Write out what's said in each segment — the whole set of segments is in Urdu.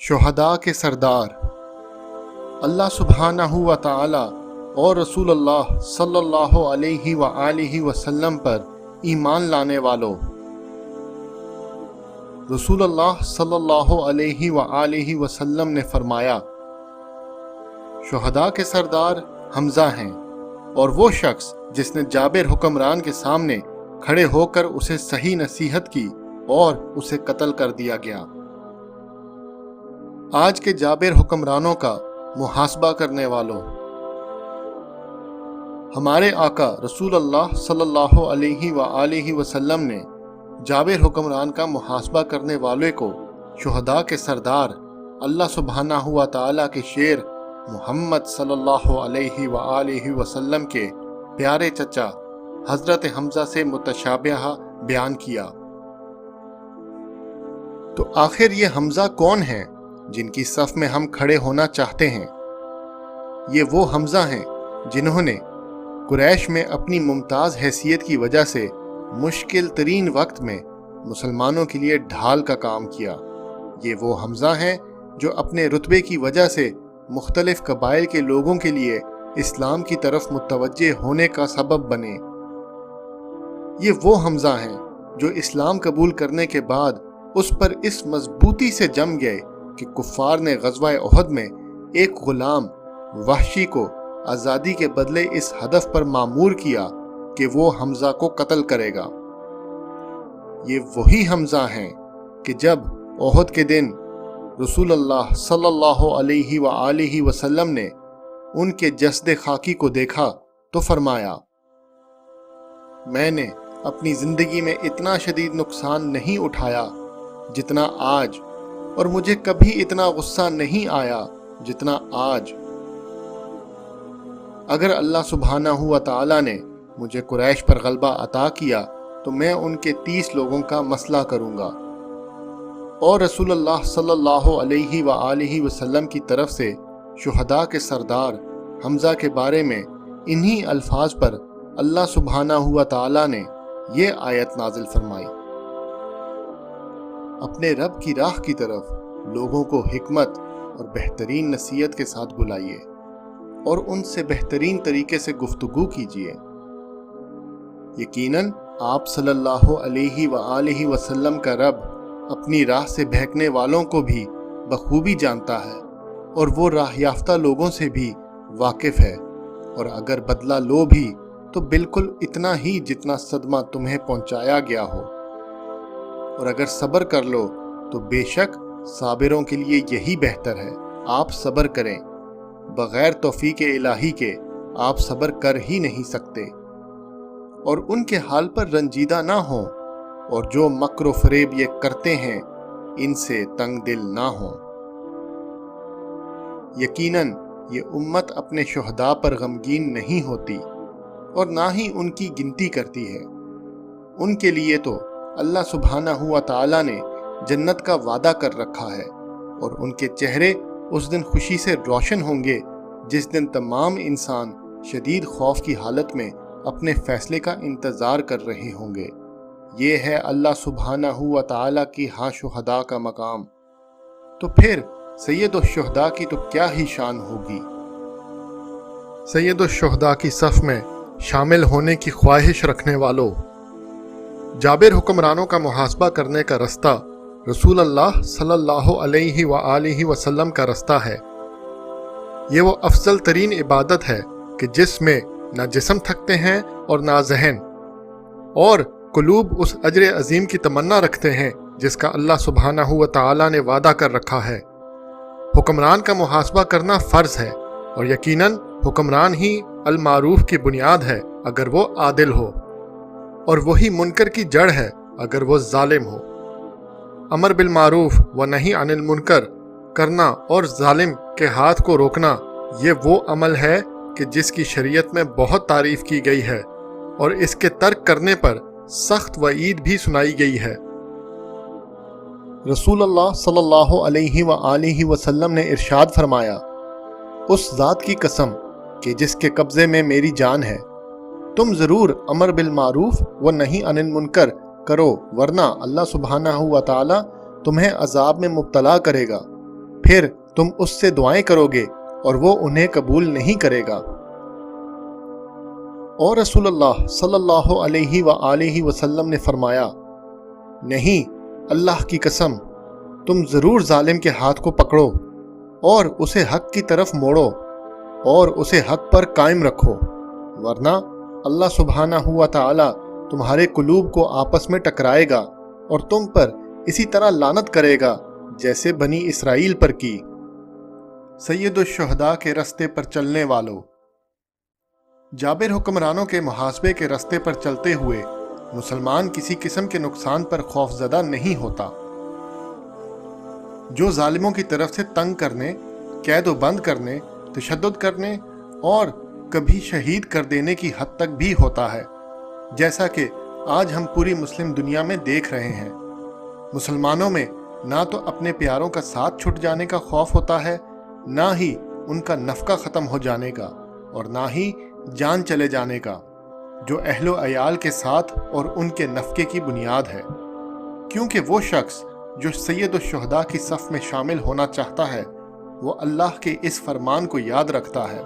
شہداء کے سردار اللہ سبحانہ و تعالی اور رسول اللہ صلی اللہ علیہ وآلہ وسلم پر ایمان لانے والوں، رسول اللہ صلی اللہ علیہ وآلہ وسلم نے فرمایا، شہداء کے سردار حمزہ ہیں، اور وہ شخص جس نے جابر حکمران کے سامنے کھڑے ہو کر اسے صحیح نصیحت کی اور اسے قتل کر دیا گیا۔ آج کے جابر حکمرانوں کا محاسبہ کرنے والوں، ہمارے آقا رسول اللہ صلی اللہ علیہ وآلہ وسلم نے جابر حکمران کا محاسبہ کرنے والے کو شہداء کے سردار اللہ سبحانہ و تعالی کے شیر محمد صلی اللہ علیہ وآلہ وسلم کے پیارے چچا حضرت حمزہ سے متشابہ بیان کیا۔ تو آخر یہ حمزہ کون ہیں جن کی صف میں ہم کھڑے ہونا چاہتے ہیں؟ یہ وہ حمزہ ہیں جنہوں نے قریش میں اپنی ممتاز حیثیت کی وجہ سے مشکل ترین وقت میں مسلمانوں کے لیے ڈھال کا کام کیا۔ یہ وہ حمزہ ہیں جو اپنے رتبے کی وجہ سے مختلف قبائل کے لوگوں کے لیے اسلام کی طرف متوجہ ہونے کا سبب بنے۔ یہ وہ حمزہ ہیں جو اسلام قبول کرنے کے بعد اس پر اس مضبوطی سے جم گئے کہ کفار نے غزوہ احد میں ایک غلام وحشی کو آزادی کے بدلے اس ہدف پر مامور کیا کہ وہ حمزہ کو قتل کرے گا۔ یہ وہی حمزہ ہیں کہ جب احد کے دن رسول اللہ صلی اللہ علیہ وآلہ وسلم نے ان کے جسد خاکی کو دیکھا تو فرمایا، میں نے اپنی زندگی میں اتنا شدید نقصان نہیں اٹھایا جتنا آج، اور مجھے کبھی اتنا غصہ نہیں آیا جتنا آج۔ اگر اللہ سبحانہ و تعالی نے مجھے قریش پر غلبہ عطا کیا تو میں ان کے 30 لوگوں کا مسئلہ کروں گا۔ اور رسول اللہ صلی اللہ علیہ وآلہ وسلم کی طرف سے شہداء کے سردار حمزہ کے بارے میں انہی الفاظ پر اللہ سبحانہ و تعالی نے یہ آیت نازل فرمائی، اپنے رب کی راہ کی طرف لوگوں کو حکمت اور بہترین نصیحت کے ساتھ بلائیے اور ان سے بہترین طریقے سے گفتگو کیجیے۔ یقیناً آپ صلی اللہ علیہ وآلہ وسلم کا رب اپنی راہ سے بہکنے والوں کو بھی بخوبی جانتا ہے، اور وہ راہ یافتہ لوگوں سے بھی واقف ہے، اور اگر بدلہ لو بھی تو بالکل اتنا ہی جتنا صدمہ تمہیں پہنچایا گیا ہو، اور اگر صبر کر لو تو بے شک صابروں کے لیے یہی بہتر ہے۔ آپ صبر کریں، بغیر توفیق الہی کے آپ صبر کر ہی نہیں سکتے، اور ان کے حال پر رنجیدہ نہ ہوں، اور جو مکر و فریب یہ کرتے ہیں ان سے تنگ دل نہ ہوں۔ یقیناً یہ امت اپنے شہداء پر غمگین نہیں ہوتی اور نہ ہی ان کی گنتی کرتی ہے۔ ان کے لیے تو اللہ سبحانہ و تعالی نے جنت کا وعدہ کر رکھا ہے، اور ان کے چہرے اس دن خوشی سے روشن ہوں گے جس دن تمام انسان شدید خوف کی حالت میں اپنے فیصلے کا انتظار کر رہے ہوں گے۔ یہ ہے اللہ سبحانہ و تعالی کی ہاں شہداء کا مقام، تو پھر سید الشہداء کی تو کیا ہی شان ہوگی۔ سید الشہداء کی صف میں شامل ہونے کی خواہش رکھنے والوں، جابر حکمرانوں کا محاسبہ کرنے کا رستہ رسول اللہ صلی اللہ علیہ وآلہ وسلم کا رستہ ہے۔ یہ وہ افضل ترین عبادت ہے کہ جس میں نہ جسم تھکتے ہیں اور نہ ذہن، اور قلوب اس اجر عظیم کی تمنا رکھتے ہیں جس کا اللہ سبحانہ و تعالی نے وعدہ کر رکھا ہے۔ حکمران کا محاسبہ کرنا فرض ہے، اور یقیناً حکمران ہی المعروف کی بنیاد ہے اگر وہ عادل ہو، اور وہی منکر کی جڑ ہے اگر وہ ظالم ہو۔ امر بالمعروف و نہی عن المنکر کرنا اور ظالم کے ہاتھ کو روکنا، یہ وہ عمل ہے کہ جس کی شریعت میں بہت تعریف کی گئی ہے، اور اس کے ترک کرنے پر سخت وعید بھی سنائی گئی ہے۔ رسول اللہ صلی اللہ علیہ وآلہ وسلم نے ارشاد فرمایا، اس ذات کی قسم کہ جس کے قبضے میں میری جان ہے، تم ضرور امر بالمعروف و نہی عن المنکر کرو، ورنہ اللہ سبحانہ و تعالی تمہیں عذاب میں مبتلا کرے گا۔ پھر تم اس سے دعائیں کرو گے اور وہ انہیں قبول نہیں کرے گا۔ اور رسول اللہ صلی اللہ علیہ وآلہ وسلم نے فرمایا، نہیں، اللہ کی قسم، تم ضرور ظالم کے ہاتھ کو پکڑو اور اسے حق کی طرف موڑو اور اسے حق پر قائم رکھو، ورنہ اللہ سبحانہ و تعالی تمہارے قلوب کو آپس میں ٹکرائے گا اور تم پر اسی طرح لعنت کرے گا جیسے بنی اسرائیل پر کی۔ سید الشہداء کے رستے پر چلنے والوں، جابر حکمرانوں کے محاسبے کے رستے پر چلتے ہوئے مسلمان کسی قسم کے نقصان پر خوفزدہ نہیں ہوتا۔ جو ظالموں کی طرف سے تنگ کرنے، قید و بند کرنے، تشدد کرنے اور کبھی شہید کر دینے کی حد تک بھی ہوتا ہے، جیسا کہ آج ہم پوری مسلم دنیا میں دیکھ رہے ہیں۔ مسلمانوں میں نہ تو اپنے پیاروں کا ساتھ چھٹ جانے کا خوف ہوتا ہے، نہ ہی ان کا نفقہ ختم ہو جانے کا، اور نہ ہی جان چلے جانے کا، جو اہل و عیال کے ساتھ اور ان کے نفقے کی بنیاد ہے، کیونکہ وہ شخص جو سید الشہداء کی صف میں شامل ہونا چاہتا ہے وہ اللہ کے اس فرمان کو یاد رکھتا ہے،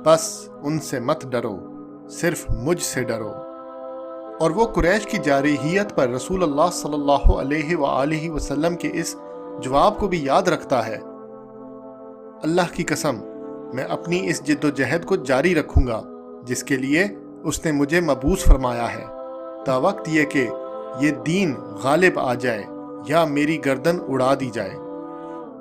بس ان سے مت ڈرو، صرف مجھ سے ڈرو۔ اور وہ قریش کی جارحیت پر رسول اللہ صلی اللہ علیہ وآلہ وسلم کے اس جواب کو بھی یاد رکھتا ہے، اللہ کی قسم، میں اپنی اس جد و جہد کو جاری رکھوں گا جس کے لیے اس نے مجھے مبعوث فرمایا ہے، تا وقت یہ کہ یہ دین غالب آ جائے یا میری گردن اڑا دی جائے۔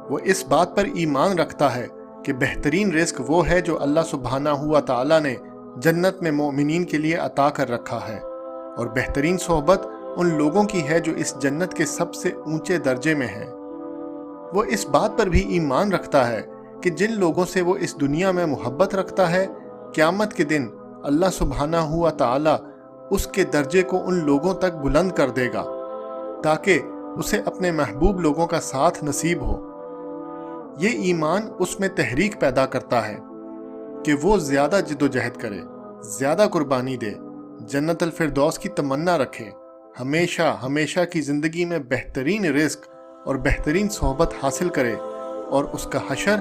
وہ اس بات پر ایمان رکھتا ہے کہ بہترین رزق وہ ہے جو اللہ سبحانہ ہوا تعالیٰ نے جنت میں مومنین کے لیے عطا کر رکھا ہے، اور بہترین صحبت ان لوگوں کی ہے جو اس جنت کے سب سے اونچے درجے میں ہیں۔ وہ اس بات پر بھی ایمان رکھتا ہے کہ جن لوگوں سے وہ اس دنیا میں محبت رکھتا ہے، قیامت کے دن اللہ سبحانہ ہوا تعالیٰ اس کے درجے کو ان لوگوں تک بلند کر دے گا تاکہ اسے اپنے محبوب لوگوں کا ساتھ نصیب ہو۔ یہ ایمان اس میں تحریک پیدا کرتا ہے کہ وہ زیادہ جد و جہد کرے، زیادہ قربانی دے، جنت الفردوس کی تمنا رکھے، ہمیشہ ہمیشہ کی زندگی میں بہترین رزق اور بہترین صحبت حاصل کرے، اور اس کا حشر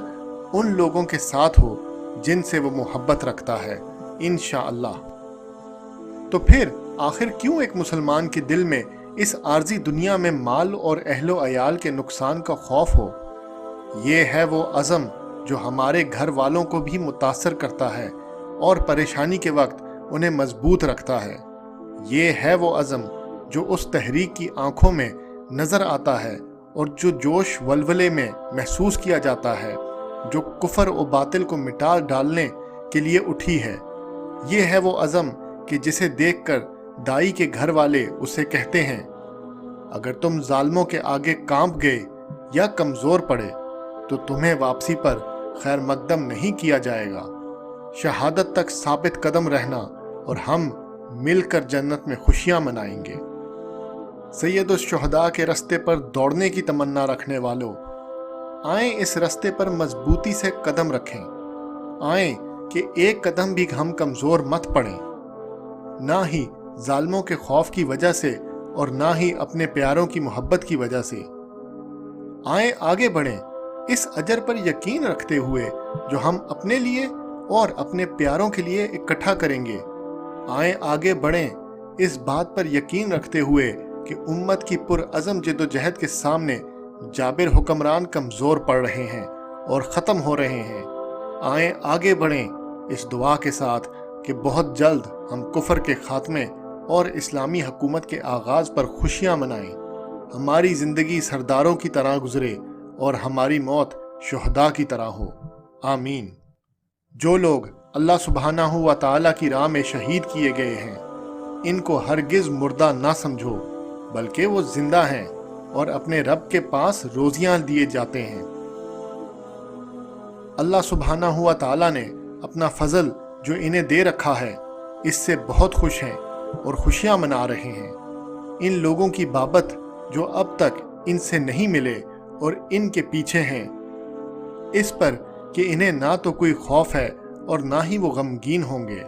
ان لوگوں کے ساتھ ہو جن سے وہ محبت رکھتا ہے انشاءاللہ۔ تو پھر آخر کیوں ایک مسلمان کے دل میں اس عارضی دنیا میں مال اور اہل و عیال کے نقصان کا خوف ہو؟ یہ ہے وہ عزم جو ہمارے گھر والوں کو بھی متاثر کرتا ہے اور پریشانی کے وقت انہیں مضبوط رکھتا ہے۔ یہ ہے وہ عزم جو اس تحریک کی آنکھوں میں نظر آتا ہے اور جو جوش ولولے میں محسوس کیا جاتا ہے، جو کفر و باطل کو مٹا ڈالنے کے لیے اٹھی ہے۔ یہ ہے وہ عزم کہ جسے دیکھ کر دائی کے گھر والے اسے کہتے ہیں، اگر تم ظالموں کے آگے کانپ گئے یا کمزور پڑے تو تمہیں واپسی پر خیر مقدم نہیں کیا جائے گا، شہادت تک ثابت قدم رہنا اور ہم مل کر جنت میں خوشیاں منائیں گے۔ سید الشہداء کے رستے پر دوڑنے کی تمنا رکھنے والوں، آئیں اس رستے پر مضبوطی سے قدم رکھیں، آئیں کہ ایک قدم بھی ہم کمزور مت پڑیں، نہ ہی ظالموں کے خوف کی وجہ سے اور نہ ہی اپنے پیاروں کی محبت کی وجہ سے۔ آئیں آگے بڑھیں اس اجر پر یقین رکھتے ہوئے جو ہم اپنے لیے اور اپنے پیاروں کے لیے اکٹھا کریں گے۔ آئیں آگے بڑھیں اس بات پر یقین رکھتے ہوئے کہ امت کی پرعزم جد و جہد کے سامنے جابر حکمران کمزور پڑ رہے ہیں اور ختم ہو رہے ہیں۔ آئیں آگے بڑھیں اس دعا کے ساتھ کہ بہت جلد ہم کفر کے خاتمے اور اسلامی حکومت کے آغاز پر خوشیاں منائیں، ہماری زندگی سرداروں کی طرح گزرے اور ہماری موت شہداء کی طرح ہو، آمین۔ جو لوگ اللہ سبحانہ و تعالیٰ کی راہ میں شہید کیے گئے ہیں، ان کو ہرگز مردہ نہ سمجھو، بلکہ وہ زندہ ہیں اور اپنے رب کے پاس روزیاں دیے جاتے ہیں۔ اللہ سبحانہ و تعالیٰ نے اپنا فضل جو انہیں دے رکھا ہے اس سے بہت خوش ہیں اور خوشیاں منا رہے ہیں۔ ان لوگوں کی بابت جو اب تک ان سے نہیں ملے اور ان کے پیچھے ہیں، اس پر کہ انہیں نہ تو کوئی خوف ہے اور نہ ہی وہ غمگین ہوں گے۔